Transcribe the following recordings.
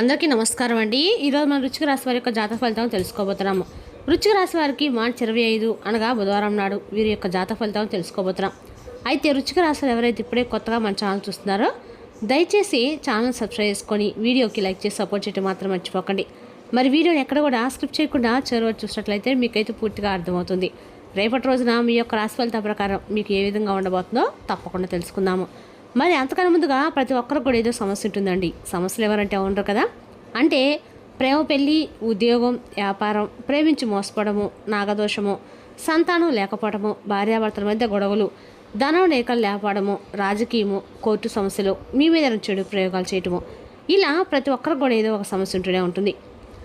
అందరికీ నమస్కారం అండి. ఈరోజు మనం వృశ్చిక రాశి వారి యొక్క జాతక ఫలితాలను తెలుసుకోబోతున్నాము. వృశ్చిక రాశి వారికి మార్చి 25 అనగా బుధవారం నాడు వీరి యొక్క జాతక ఫలితాలను తెలుసుకోబోతున్నాం. అయితే వృశ్చిక రాశి ఎవరైతే ఇప్పుడే కొత్తగా మన ఛానల్ చూస్తున్నారో దయచేసి ఛానల్ సబ్స్క్రైబ్ చేసుకొని వీడియోకి లైక్ చేసి సపోర్ట్ చేయడం మాత్రం మర్చిపోకండి. మరి వీడియోని ఎక్కడ కూడా స్కిప్ చేయకుండా చివరి చూసినట్లయితే మీకైతే పూర్తిగా అర్థమవుతుంది. రేపటి రోజున మీ యొక్క రాశి ఫలితాల ప్రకారం మీకు ఏ విధంగా ఉండబోతుందో తప్పకుండా తెలుసుకుందాము. మరి అంతకన్నా ముందుగా ప్రతి ఒక్కరికి కూడా ఏదో సమస్య ఉంటుందండి. సమస్యలు ఎవరంటే ఉండరు కదా. అంటే ప్రేమ, పెళ్ళి, ఉద్యోగం, వ్యాపారం, ప్రేమించి మోసపోవడము, నాగదోషము, సంతానం లేకపోవడము, భార్యాభర్తల మధ్య గొడవలు, ధనం లేఖలు లేకపోవడము, రాజకీయము, కోర్టు సమస్యలు, మీ మీద చెడు ప్రయోగాలు చేయటము, ఇలా ప్రతి ఒక్కరికి కూడా ఏదో ఒక సమస్య ఉంటూనే ఉంటుంది.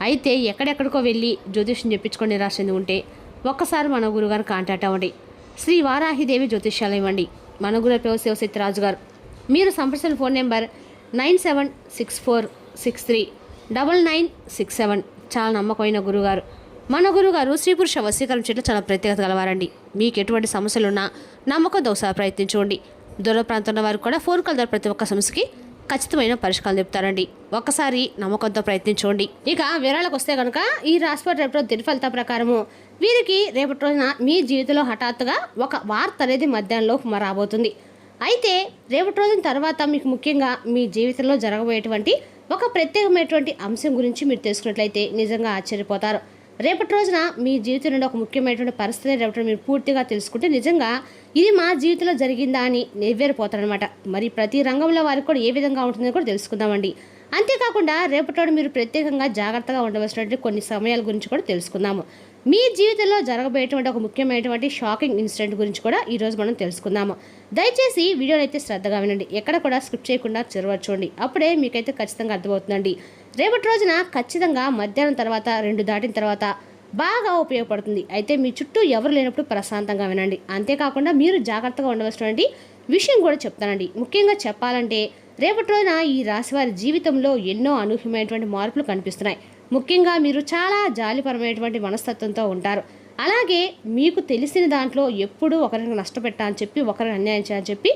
అయితే ఎక్కడెక్కడికో వెళ్ళి జ్యోతిష్యం చెప్పించుకొని నిరాశ ఉంటే ఒక్కసారి మన గురుగారు కాంటాక్ట్ అవ్వండి. శ్రీ వారాహిదేవి జ్యోతిష్యాలయం ఇవ్వండి. మన గురు శివశక్తిరాజు గారు. మీరు సంప్రదించిన ఫోన్ నెంబర్ 9764639967. చాలా నమ్మకమైన గురుగారు. మన గురుగారు స్త్రీ పురుష వశీకరణ చెట్లు చాలా ప్రత్యేకత గలవారండి. మీకు ఎటువంటి సమస్యలున్నా నమ్మకంతో ఒకసారి ప్రయత్నించుకోండి. దూర ప్రాంతంలో వారు కూడా ఫోన్ కాల్ ద్వారా ప్రతి ఒక్క సమస్యకి ఖచ్చితమైన పరిష్కారం చెప్తారండి. ఒక్కసారి నమ్మకంతో ప్రయత్నించుకోండి. ఇక వివరాలకు వస్తే కనుక ఈ రాశి రేపు దిన ఫలితాల ప్రకారము వీరికి రేపటి రోజున మీ జీవితంలో హఠాత్తుగా ఒక వార్త అనేది మధ్యాహ్నంలో రాబోతుంది. అయితే రేపటి రోజున తర్వాత మీకు ముఖ్యంగా మీ జీవితంలో జరగబోయేటువంటి ఒక ప్రత్యేకమైనటువంటి అంశం గురించి మీరు తెలుసుకున్నట్లయితే నిజంగా ఆశ్చర్యపోతారు. రేపటి రోజున మీ జీవితం నుండి ఒక ముఖ్యమైనటువంటి పరిస్థితి రేపటి మీరు పూర్తిగా తెలుసుకుంటే నిజంగా ఇది మా జీవితంలో జరిగిందా అని నెవ్వేరిపోతారనమాట. మరి ప్రతి రంగంలో వారికి కూడా ఏ విధంగా ఉంటుందో కూడా తెలుసుకుందామండి. అంతేకాకుండా రేపటి మీరు ప్రత్యేకంగా జాగ్రత్తగా ఉండవలసినటువంటి కొన్ని సమయాల గురించి కూడా తెలుసుకుందాము. మీ జీవితంలో జరగబోయేటువంటి ఒక ముఖ్యమైనటువంటి షాకింగ్ ఇన్సిడెంట్ గురించి కూడా ఈరోజు మనం తెలుసుకుందాము. దయచేసి వీడియోని అయితే శ్రద్ధగా వినండి. ఎక్కడ కూడా స్కిప్ చేయకుండా చూడండి. అప్పుడే మీకైతే ఖచ్చితంగా అర్థమవుతుందండి. రేపటి రోజున ఖచ్చితంగా మధ్యాహ్నం తర్వాత 2 దాటిన తర్వాత బాగా ఉపయోగపడుతుంది. అయితే మీ చుట్టూ ఎవరు లేనప్పుడు ప్రశాంతంగా వినండి. అంతేకాకుండా మీరు జాగ్రత్తగా ఉండవలసినటువంటి విషయం కూడా చెప్తానండి. ముఖ్యంగా చెప్పాలంటే రేపటి రోజున ఈ రాశివారి జీవితంలో ఎన్నో అనూహ్యమైనటువంటి మార్పులు కనిపిస్తున్నాయి. ముఖ్యంగా మీరు చాలా జాలిపరమైనటువంటి మనస్తత్వంతో ఉంటారు. అలాగే మీకు తెలిసిన దాంట్లో ఎప్పుడూ ఒకరికి నష్టపెట్టాలని చెప్పి, ఒకరికి అన్యాయం చేయాలని చెప్పి,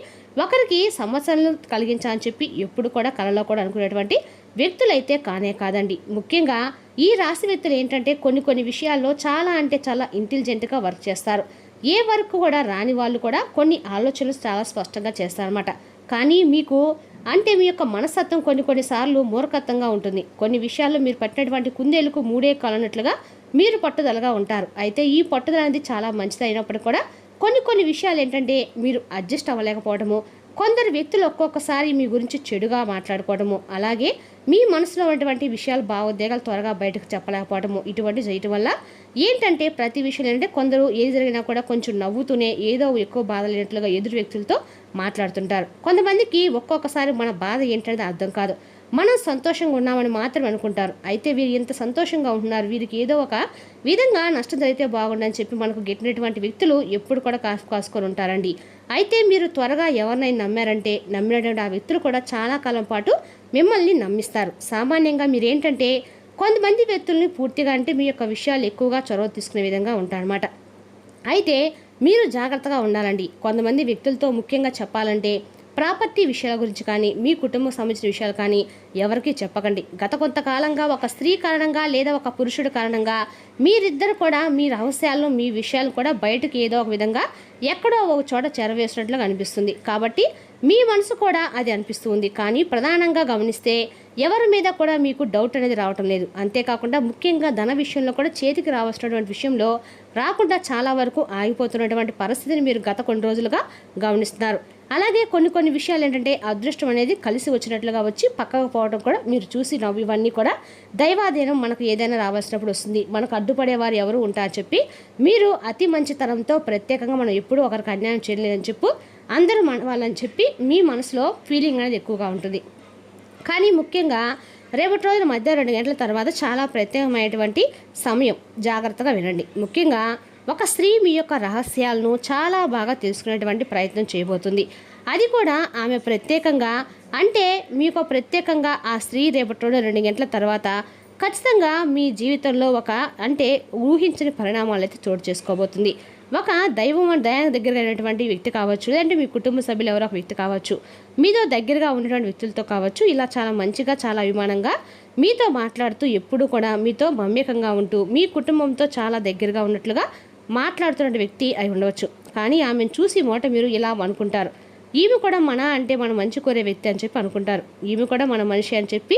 ఒకరికి సమస్యలను కలిగించాలని చెప్పి ఎప్పుడు కూడా కలలో కూడా అనుకునేటువంటి వ్యక్తులైతే కానే కాదండి. ముఖ్యంగా ఈ రాశి వ్యక్తులు ఏంటంటే కొన్ని విషయాల్లో చాలా అంటే చాలా ఇంటెలిజెంట్గా వర్క్ చేస్తారు. ఏ వర్క్ కూడా రాని వాళ్ళు కూడా కొన్ని ఆలోచనలు చాలా స్పష్టంగా చేస్తారన్నమాట. కానీ మీకు అంటే మీ యొక్క మనస్తత్వం కొన్నిసార్లు మూర్ఖత్వంగా ఉంటుంది. కొన్ని విషయాల్లో మీరు పట్టినటువంటి కుందేలకు 3 కాలన్నట్లుగా మీరు పట్టుదలగా ఉంటారు. అయితే ఈ పట్టుదల అనేది చాలా మంచిది అయినప్పటికీ కూడా కొన్ని విషయాలు ఏంటంటే మీరు అడ్జస్ట్ అవ్వలేకపోవడము, కొందరు వ్యక్తులు ఒక్కొక్కసారి మీ గురించి చెడుగా మాట్లాడుకోవడము, అలాగే మీ మనసులో ఉన్నటువంటి విషయాలు భావోద్వేగాలు త్వరగా బయటకు చెప్పలేకపోవడము, ఇటువంటి చేయటం వల్ల ఏంటంటే ప్రతి విషయం ఏంటంటే కొందరు ఏది జరిగినా కూడా కొంచెం నవ్వుతూనే ఏదో ఎక్కువ బాధ లేనట్లుగా ఎదురు వ్యక్తులతో మాట్లాడుతుంటారు. కొంతమందికి ఒక్కొక్కసారి మన బాధ ఏంటనేది అర్థం కాదు. మనం సంతోషంగా ఉన్నామని మాత్రం అనుకుంటారు. అయితే వీరు ఎంత సంతోషంగా ఉంటున్నారు, వీరికి ఏదో ఒక విధంగా నష్టం జరిగితే బాగుండని చెప్పి మనకు గెట్టినటువంటి వ్యక్తులు ఎప్పుడు కూడా కాసుకొని ఉంటారండి. అయితే మీరు త్వరగా ఎవరినైనా నమ్మారంటే నమ్మినటువంటి ఆ వ్యక్తులు కూడా చాలా కాలం పాటు మిమ్మల్ని నమ్మిస్తారు. సామాన్యంగా మీరేంటంటే కొంతమంది వ్యక్తుల్ని పూర్తిగా అంటే మీ యొక్క విషయాలు ఎక్కువగా చొరవ తీసుకునే విధంగా ఉంటారన్నమాట. అయితే మీరు జాగ్రత్తగా ఉండాలండి. కొంతమంది వ్యక్తులతో ముఖ్యంగా చెప్పాలంటే ప్రాపర్టీ విషయాల గురించి కానీ, మీ కుటుంబం సంబంధించిన విషయాలు కానీ ఎవరికీ చెప్పకండి. గత కొంతకాలంగా ఒక స్త్రీ కారణంగా లేదా ఒక పురుషుడు కారణంగా మీరిద్దరు కూడా మీ రహస్యాలను, మీ విషయాలు కూడా బయటకు ఏదో ఒక విధంగా ఎక్కడో ఒక చోట చేరవేసినట్లుగా అనిపిస్తుంది. కాబట్టి మీ మనసు కూడా అది అనిపిస్తుంది. కానీ ప్రధానంగా గమనిస్తే ఎవరి మీద కూడా మీకు డౌట్ అనేది రావటం లేదు. అంతేకాకుండా ముఖ్యంగా ధన విషయంలో కూడా చేతికి రావాల్సినటువంటి విషయంలో రాకుండా చాలా వరకు ఆగిపోతున్నటువంటి పరిస్థితిని మీరు గత కొన్ని రోజులుగా గమనిస్తున్నారు. అలాగే కొన్ని విషయాలు ఏంటంటే అదృష్టం అనేది కలిసి వచ్చినట్లుగా వచ్చి పక్కకు పోవడం కూడా మీరు చూసి ఇవన్నీ కూడా దైవాధీనం. మనకు ఏదైనా రావాల్సినప్పుడు వస్తుంది, మనకు అడ్డుపడేవారు ఎవరు ఉంటారని చెప్పి మీరు అతి మంచితనంతో ప్రత్యేకంగా మనం ఎప్పుడూ ఒకరికి అన్యాయం చేయలేదని చెప్పు అందరూ మన వాళ్ళని చెప్పి మీ మనసులో ఫీలింగ్ అనేది ఎక్కువగా ఉంటుంది. కానీ ముఖ్యంగా రేపటి రోజున మధ్య 2 గంటల తర్వాత చాలా ప్రత్యేకమైనటువంటి సమయం. జాగ్రత్తగా వినండి. ముఖ్యంగా ఒక స్త్రీ మీ యొక్క రహస్యాలను చాలా బాగా తెలుసుకునేటువంటి ప్రయత్నం చేయబోతుంది. అది కూడా ఆమె ప్రత్యేకంగా అంటే మీకు ప్రత్యేకంగా ఆ స్త్రీ రేపటి రోజున 2 గంటల తర్వాత ఖచ్చితంగా మీ జీవితంలో ఒక అంటే ఊహించని పరిణామాలు అయితే చోటు చేసుకోబోతుంది. ఒక దైవం దగ్గరగా అయినటువంటి వ్యక్తి కావచ్చు, లేదంటే మీ కుటుంబ సభ్యులు ఎవరో ఒక వ్యక్తి కావచ్చు, మీతో దగ్గరగా ఉన్నటువంటి వ్యక్తులతో కావచ్చు, ఇలా చాలా మంచిగా చాలా అభిమానంగా మీతో మాట్లాడుతూ ఎప్పుడూ కూడా మీతో మమ్యకంగా ఉంటూ మీ కుటుంబంతో చాలా దగ్గరగా ఉన్నట్లుగా మాట్లాడుతున్న వ్యక్తి అయి ఉండవచ్చు. కానీ ఆమెను చూసి మొదట మీరు ఇలా అనుకుంటారు, ఈమె కూడా మన అంటే మన మంచి కోరే వ్యక్తి అని చెప్పి అనుకుంటారు. ఈమె కూడా మన మనిషి అని చెప్పి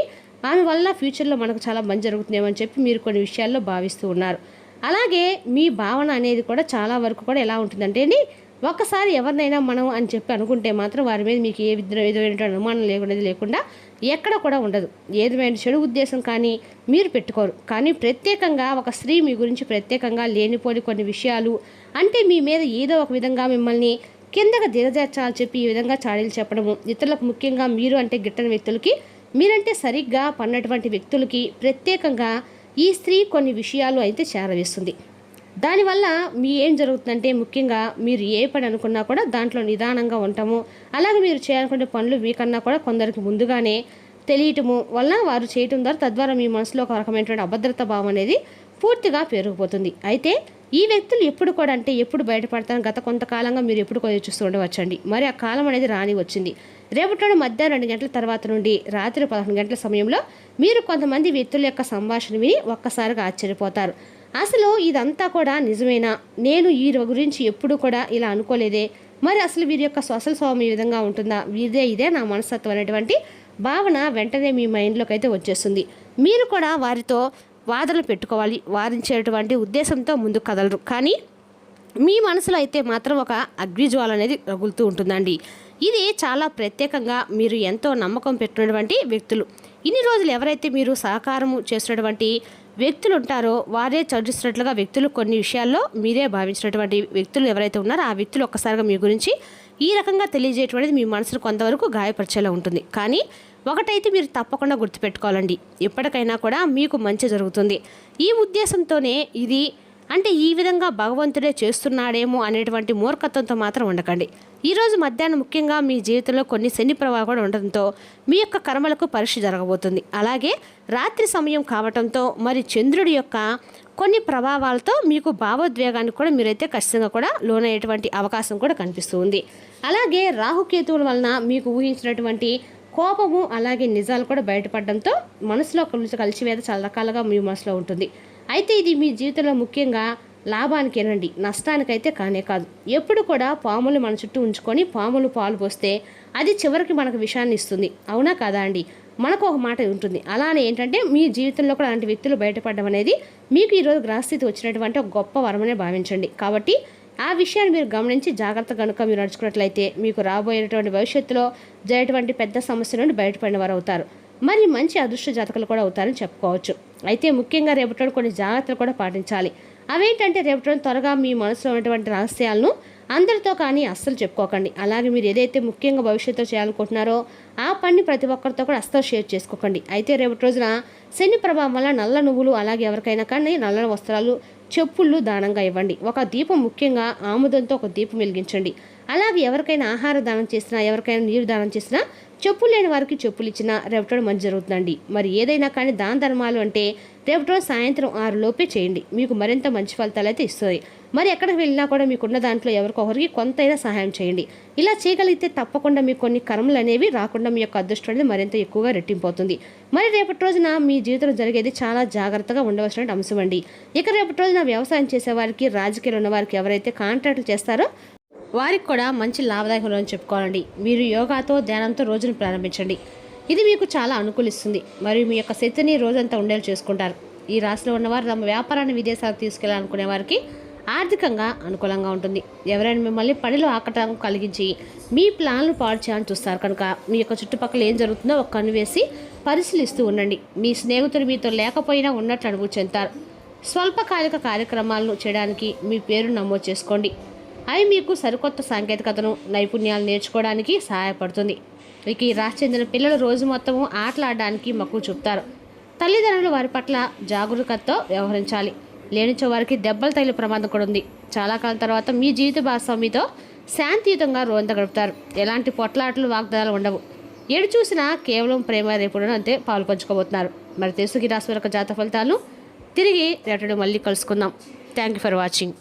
ఆమె వల్ల ఫ్యూచర్లో మనకు చాలా మంచి జరుగుతుందేమో అని చెప్పి మీరు కొన్ని విషయాల్లో భావిస్తూ ఉన్నారు. అలాగే మీ భావన అనేది కూడా చాలా వరకు కూడా ఎలా ఉంటుందంటే అండి, ఒక్కసారి ఎవరినైనా మనం అని చెప్పి అనుకుంటే మాత్రం వారి మీద మీకు ఏ విధమైన అనుమానం లేకుండా ఎక్కడ కూడా ఉండదు. ఏదైనా చెడు ఉద్దేశం కానీ మీరు పెట్టుకోరు. కానీ ప్రత్యేకంగా ఒక స్త్రీ మీ గురించి ప్రత్యేకంగా లేనిపోని కొన్ని విషయాలు అంటే మీ మీద ఏదో ఒక విధంగా మిమ్మల్ని కిందగా దిగజార్చాలని చెప్పి ఈ విధంగా చాడీలు చెప్పడము, ఇతరులకు ముఖ్యంగా మీరు అంటే గిట్టని వ్యక్తులకి, మీరంటే సరిగ్గా పన్నటువంటి వ్యక్తులకి ప్రత్యేకంగా ఈ స్త్రీ కొన్ని విషయాలు అయితే చేరవేస్తుంది. దానివల్ల మీ ఏం జరుగుతుందంటే ముఖ్యంగా మీరు ఏ పని అనుకున్నా కూడా దాంట్లో నిదానంగా ఉంటాము. అలాగే మీరు చేయాలనుకునే పనులు మీకన్నా కూడా కొందరికి ముందుగానే తెలియటము వల్ల వారు చేయటం ద్వారా తద్వారా మీ మనసులో ఒక రకమైనటువంటి అభద్రతా భావం అనేది పూర్తిగా పెరిగిపోతుంది. అయితే ఈ వ్యక్తులు ఎప్పుడు కూడా అంటే ఎప్పుడు బయటపడతారు, గత కొంతకాలంగా మీరు ఎప్పుడు కూడా చూస్తూ ఉండవచ్చండి. మరి ఆ కాలం అనేది రాని వచ్చింది. రేపటి మధ్యాహ్నం 2 గంటల తర్వాత నుండి రాత్రి 11 గంటల సమయంలో మీరు కొంతమంది వ్యక్తుల యొక్క సంభాషణ విని ఒక్కసారిగా ఆశ్చర్యపోతారు. అసలు ఇదంతా కూడా నిజమేనా, నేను ఈ గురించి ఎప్పుడు కూడా ఇలా అనుకోలేదే, మరి అసలు వీరి యొక్క అసలు స్వభావం ఈ విధంగా ఉంటుందా, ఇదే నా మనస్తత్వం అనేటువంటి భావన వెంటనే మీ మైండ్లోకి అయితే వచ్చేస్తుంది. మీరు కూడా వారితో వాదనలు పెట్టుకోవాలి, వారించేటువంటి ఉద్దేశంతో ముందుకు కదలరు. కానీ మీ మనసులో అయితే మాత్రం ఒక అగ్నిజ్వాల అనేది రగులుతూ ఉంటుందండి. ఇది చాలా ప్రత్యేకంగా మీరు ఎంతో నమ్మకం పెట్టినటువంటి వ్యక్తులు. ఇన్ని రోజులు ఎవరైతే మీరు సహకారము చేసినటువంటి వ్యక్తులు ఉంటారో వారే చర్చిస్తున్నట్లుగా వ్యక్తులు కొన్ని విషయాల్లో మీరే భావించినటువంటి వ్యక్తులు ఎవరైతే ఉన్నారో ఆ వ్యక్తులు ఒక్కసారిగా మీ గురించి ఈ రకంగా తెలియజేయటువంటిది మీ మనసును కొంతవరకు గాయపరిచేలా ఉంటుంది. కానీ ఒకటైతే మీరు తప్పకుండా గుర్తుపెట్టుకోవాలండి, ఎప్పటికైనా కూడా మీకు మంచి జరుగుతుంది. ఈ ఉద్దేశంతోనే ఇది అంటే ఈ విధంగా భగవంతుడే చేస్తున్నాడేమో అనేటువంటి మూర్ఖత్వంతో మాత్రం ఉండకండి. ఈరోజు మధ్యాహ్నం ముఖ్యంగా మీ జీవితంలో కొన్ని శని ప్రభావం కూడా ఉండడంతో మీ యొక్క కర్మలకు పరీక్ష జరగబోతుంది. అలాగే రాత్రి సమయం కావటంతో మరి చంద్రుడి యొక్క కొన్ని ప్రభావాలతో మీకు భావోద్వేగానికి కూడా మీరైతే ఖచ్చితంగా కూడా లోనయ్యేటువంటి అవకాశం కూడా కనిపిస్తూ ఉంది. అలాగే రాహుకేతువుల వలన మీకు ఊహించినటువంటి కోపము అలాగే నిజాలు కూడా బయటపడడంతో మనసులో కలిసివేత చాలా రకాలుగా మీ మనసులో ఉంటుంది. అయితే ఇది మీ జీవితంలో ముఖ్యంగా లాభానికేనండి, నష్టానికైతే కానే కాదు. ఎప్పుడు కూడా పాములు మన చుట్టూ ఉంచుకొని పాములు పాలు పోస్తే అది చివరికి మనకు విషయాన్ని ఇస్తుంది, అవునా కాదా అండి? మనకు ఒక మాట ఉంటుంది. అలానే ఏంటంటే మీ జీవితంలో కూడా అలాంటి వ్యక్తులు బయటపడడం అనేది మీకు ఈరోజు గ్రహస్థితి వచ్చినటువంటి ఒక గొప్ప వరమనే భావించండి. కాబట్టి ఆ విషయాన్ని మీరు గమనించి జాగ్రత్త కనుక మీరు నడుచుకున్నట్లయితే మీకు రాబోయేటువంటి భవిష్యత్తులో జరిగేటువంటి పెద్ద సమస్య నుండి బయటపడిన వారు అవుతారు. మరి మంచి అదృష్ట జాతకులు కూడా అవుతారని చెప్పుకోవచ్చు. అయితే ముఖ్యంగా రేపటి కొన్ని జాగ్రత్తలు కూడా పాటించాలి. అవేంటంటే రేపటి త్వరగా మీ మనసులో ఉన్నటువంటి రహస్యాలను అందరితో కానీ అస్సలు చెప్పుకోకండి. అలాగే మీరు ఏదైతే ముఖ్యంగా భవిష్యత్తులో చేయాలనుకుంటున్నారో ఆ పని ప్రతి ఒక్కరితో కూడా అస్సలు షేర్ చేసుకోకండి. అయితే రేపటి రోజున శని ప్రభావం వల్ల నల్ల నువ్వులు అలాగే ఎవరికైనా కానీ నల్ల వస్త్రాలు చెప్పుళ్ళు దానంగా ఇవ్వండి. ఒక దీపం ముఖ్యంగా ఆముదంతో ఒక దీపం వెలిగించండి. అలాగే ఎవరికైనా ఆహార దానం చేసినా ఎవరికైనా నీరు దానం చేసినా చెప్పులు లేని వారికి చెప్పులు ఇచ్చినా రేపటి మంచి జరుగుతుందండి. మరి ఏదైనా కానీ దాన ధర్మాలు అంటే రేపటి సాయంత్రం 6 లోపే చేయండి, మీకు మరింత మంచి ఫలితాలు అయితే ఇస్తుంది. మరి ఎక్కడికి వెళ్ళినా కూడా మీకున్న దాంట్లో ఎవరికొకరికి కొంతైనా సహాయం చేయండి. ఇలా చేయగలిగితే తప్పకుండా మీకు కొన్ని కర్మలు అనేవి రాకుండా మీ యొక్క అదృష్టం అనేది మరింత ఎక్కువగా రెట్టింపోతుంది. మరి రేపటి రోజున మీ జీవితంలో జరిగేది చాలా జాగ్రత్తగా ఉండవలసిన అంశం అండి. ఇక రేపటి రోజున వ్యవసాయం చేసేవారికి రాజకీయాలు ఉన్న వారికి ఎవరైతే కాంట్రాక్టులు చేస్తారో వారికి కూడా మంచి లాభదాయకం రోజు చెప్పుకోవాలండి. మీరు యోగాతో ధ్యానంతో రోజును ప్రారంభించండి, ఇది మీకు చాలా అనుకూలిస్తుంది. మరియు మీ యొక్క శక్తిని రోజంతా ఉండేలా చేసుకుంటారు. ఈ రాశిలో ఉన్నవారు తమ వ్యాపారాన్ని విదేశాలకు తీసుకెళ్లాలనుకునే వారికి ఆర్థికంగా అనుకూలంగా ఉంటుంది. ఎవరైనా మిమ్మల్ని పనిలో ఆకటం కలిగించి మీ ప్లాన్లు పాడు చేయాలని చూస్తారు కనుక మీ యొక్క చుట్టుపక్కల ఏం జరుగుతుందో ఒక కన్ను వేసి పరిశీలిస్తూ ఉండండి. మీ స్నేహితులు మీతో లేకపోయినా ఉన్నట్లు అనుభూతి చెందుతారు. స్వల్పకాలిక కార్యక్రమాలను చేయడానికి మీ పేరు నమోదు చేసుకోండి. అవి మీకు సరికొత్త సాంకేతికతను నైపుణ్యాలు నేర్చుకోవడానికి సహాయపడుతుంది. ఇక ఈ రాశి చెందిన పిల్లలు రోజు మొత్తము ఆటలాడడానికి మక్కువ చూపుతారు. తల్లిదండ్రులు వారి పట్ల జాగరూకతతో వ్యవహరించాలి. లేనిచో వారికి దెబ్బలు తగిలే ప్రమాదం కూడా ఉంది. చాలా కాలం తర్వాత మీ జీవిత భాగస్వామితో శాంతియుతంగా రోజంతా గడుపుతారు. ఎలాంటి పొట్లాటలు వాగ్దానాలు ఉండవు. ఏడు చూసినా కేవలం ప్రేమ రేపుడు అంతే పాలు పంచుకోబోతున్నారు. మరి తెలుసుకి రాశి యొక్క జాతక ఫలితాలను తిరిగి రేపటి మళ్ళీ కలుసుకుందాం. Thank you for watching.